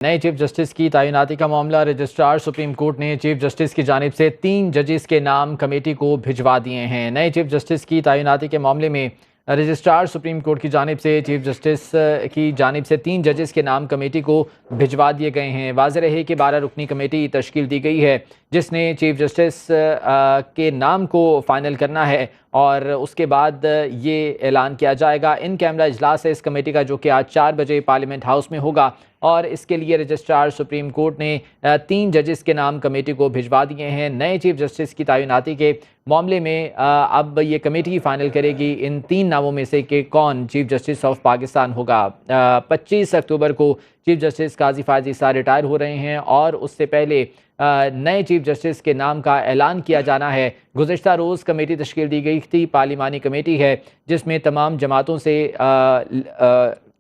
नए chief justice की तैनाती का मामला रजिस्ट्रार सुप्रीम कोर्ट ने चीफ जस्टिस की जानिब से 3 जजेस के नाम कमेटी को भिजवा दिए हैं। नए चीफ जस्टिस की तैनाती के मामले में रजिस्ट्रार सुप्रीम कोर्ट की जानिब से चीफ जस्टिस की जानिब से 3 जजेस के नाम कमेटी को भिजवा दिए गए हैं। वाज़ेह रहे कि 12 रुकनी कमेटी तश्कील दी गई है जिसने चीफ जस्टिस के नाम को फाइनल करना है और उसके बाद ये ऐलान किया जाएगा। इन कैमरा इजलास है इस कमेटी का, जो कि आज 4 बजे पार्लियामेंट हाउस में होगा और इसके लिए रजिस्ट्रार सुप्रीम कोर्ट ने 3 जजेस के नाम कमेटी को भिजवा दिए हैं। नए चीफ जस्टिस की तैनाती के मामले में अब ये कमेटी फाइनल करेगी इन 3 नामों में से कि कौन चीफ जस्टिस ऑफ पाकिस्तान होगा। 25 अक्टूबर को चीफ जस्टिस काजी फायज ईसा रिटायर हो रहे हैं और उससे पहले नए चीफ जस्टिस के नाम का ऐलान किया जाना है। गुज़िश्ता रोज़ कमेटी तश्कील दी गई थी, पार्लिमानी कमेटी है जिसमें तमाम जमातों से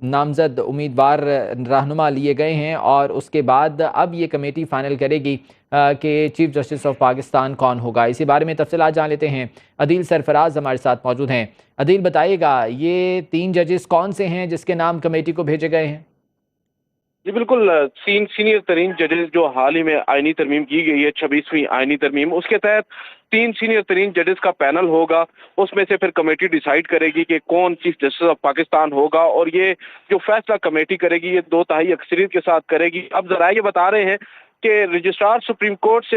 नामजद उम्मीदवार रहनुमा लिए गए हैं और उसके बाद अब ये कमेटी फाइनल करेगी कि चीफ जस्टिस ऑफ पाकिस्तान कौन होगा। इसी बारे में तफसीलात जान लेते हैं। अदील सरफराज हमारे साथ मौजूद हैं। अदील, बताइएगा ये 3 जजेस कौन से हैं जिसके नाम कमेटी को भेजे गए हैं? जी बिल्कुल, 3 सीनियर तरीन जजेस जो हाल ही में आईनी तरमीम की गई है, 26वीं आईनी तरमीम, उसके तहत 3 सीनियर तरीन जजेस का पैनल होगा। उसमें से फिर कमेटी डिसाइड करेगी कि कौन चीफ जस्टिस ऑफ पाकिस्तान होगा और ये जो फैसला कमेटी करेगी ये 2/3 अक्सरियत के साथ करेगी। अब जरा ये बता रहे हैं कि रजिस्ट्रार सुप्रीम कोर्ट से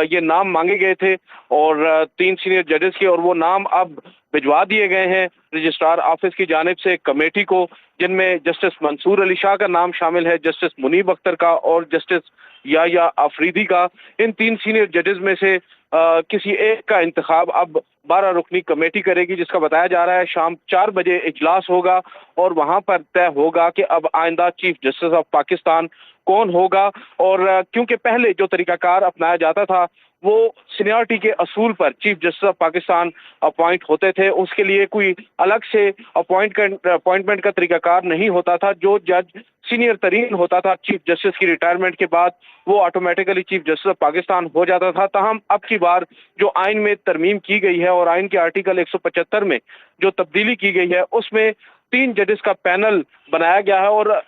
ये नाम मांगे गए थे और 3 सीनियर जजेस के, और वो नाम अब भिजवा दिए गए हैं रजिस्ट्रार ऑफिस की जानिब से कमेटी को, जिनमें जस्टिस मंसूर अली शाह का नाम शामिल है, जस्टिस मुनीब अख्तर का और जस्टिस याया आफरीदी का। इन 3 सीनियर जजेस में से किसी एक का इंतखाब अब 12 रुकनी कमेटी करेगी, जिसका बताया जा रहा है शाम 4 बजे इजलास होगा और वहां पर तय होगा कि अब आइंदा चीफ जस्टिस ऑफ पाकिस्तान कौन होगा। और क्योंकि पहले जो तरीकाकार अपनाया जाता था वो सीनियरिटी के असूल पर chief justice of Pakistan appoint होते थे, उसके लिए कोई अलग से अपॉइंटमेंट का तरीकाकार नहीं होता था। जो जज सीनियर तरीन होता था चीफ जस्टिस की रिटायरमेंट के बाद वो automatically chief justice of Pakistan हो जाता था। ताहम अब की बार जो आइन में तरमीम की गई है और आइन के आर्टिकल 175 में जो तब्दीली की गई है उसमें 3 जजेस का पैनल बनाया गया है और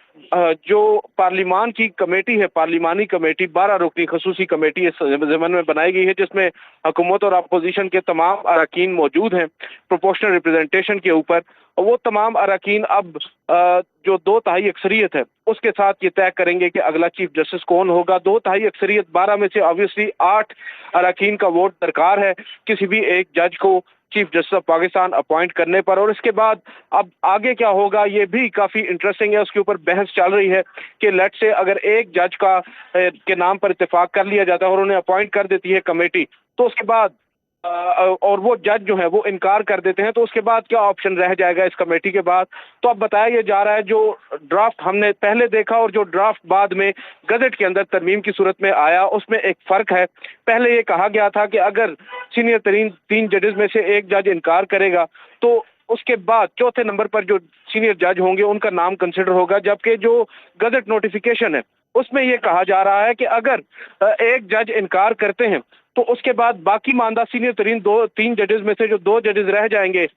जो पार्लिमान की कमेटी है, पार्लिमानी कमेटी 12 रुकनी खसूसी कमेटी इस ज़मन में बनाई गई है, जिसमें हुकूमत और अपोजिशन के तमाम अरकान मौजूद हैं प्रोपोर्शनल रिप्रेजेंटेशन के ऊपर। और वो तमाम अरकान अब जो 2/3 अक्सरियत है उसके साथ ये तय करेंगे कि अगला चीफ जस्टिस कौन होगा। 2/3 अक्सरियत 12 में से ऑब्वियसली 8 अरकान का वोट दरकार है किसी भी एक जज को chief justice of Pakistan appoint करने पर। और इसके बाद अब आगे क्या होगा ये भी काफी इंटरेस्टिंग है, उसके ऊपर बहस चल रही है कि लेट से अगर एक जज का के नाम पर इत्तेफाक कर लिया जाता है और उन्हें अपॉइंट कर देती है कमेटी, तो उसके बाद और वो जज जो है वो इनकार कर देते हैं, तो उसके बाद क्या ऑप्शन रह जाएगा इस कमेटी के बाद। तो अब बताया ये जा रहा है जो ड्राफ्ट हमने पहले देखा और जो ड्राफ्ट बाद में गजट के अंदर तरमीम की सूरत में आया उसमें एक फर्क है। पहले ये कहा गया था कि अगर सीनियर तरीन 3 जजेस में से एक जज इनकार करेगा तो उसके बाद चौथे नंबर पर जो सीनियर जज होंगे उनका नाम कंसिडर होगा, जबकि जो गजट नोटिफिकेशन है उसमें यह कहा जा रहा है कि अगर एक जज इनकार करते हैं तो उसके बाद बाकी मानदा सीनियर तरीन 3 जजेस में से जो 2 जजेस रह जाएंगे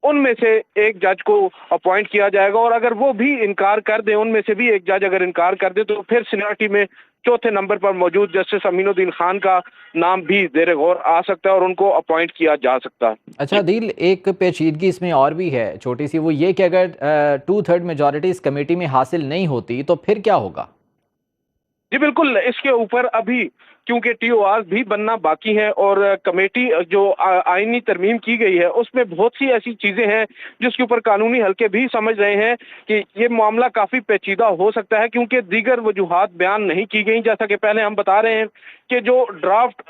उनमें से एक जज को अपॉइंट किया जाएगा, और अगर वो भी इनकार कर दे, उनमें से भी एक जज अगर इनकार कर दे, तो फिर सीनियरिटी में चौथे नंबर पर मौजूद जस्टिस अमीनुद्दीन खान का नाम भी ज़ेरे गौर आ सकता है और उनको अपॉइंट किया जा सकता है। अच्छा दिल, एक पेचीदगी इसमें और भी है छोटी सी, वो ये कि अगर 2/3 मेजॉरिटी इस कमेटी में हासिल नहीं होती तो फिर क्या होगा? जी बिल्कुल, इसके ऊपर अभी क्योंकि टीओआर भी बनना बाकी है और कमेटी जो आईनी तरमीम की गई है उसमें बहुत सी ऐसी चीजें हैं जिसके ऊपर कानूनी हलके भी समझ रहे हैं कि ये मामला काफी पेचीदा हो सकता है, क्योंकि दीगर वजूहात बयान नहीं की गई। जैसा कि पहले हम बता रहे हैं कि जो ड्राफ्ट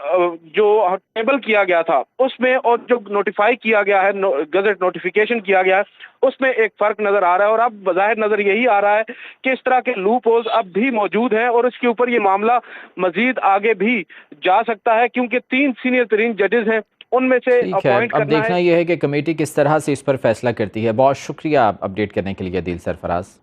जो टेबल किया गया था उसमें और जो नोटिफाई किया गया है, गजट नोटिफिकेशन किया गया है, उसमें एक फर्क नजर आ रहा है। और अब बज़ाहिर नजर यही आ रहा है कि इस तरह के लूप होल्स अब भी मौजूद हैं और इसके ऊपर ये मामला मजीद आगे भी जा सकता है, क्योंकि 3 सीनियर तरीन जजेस हैं उनमें से अपॉइंट करना है। अब देखना यह है कि कमेटी किस तरह से इस पर फैसला करती है। बहुत शुक्रिया अपडेट करने के लिए दिल सरफराज।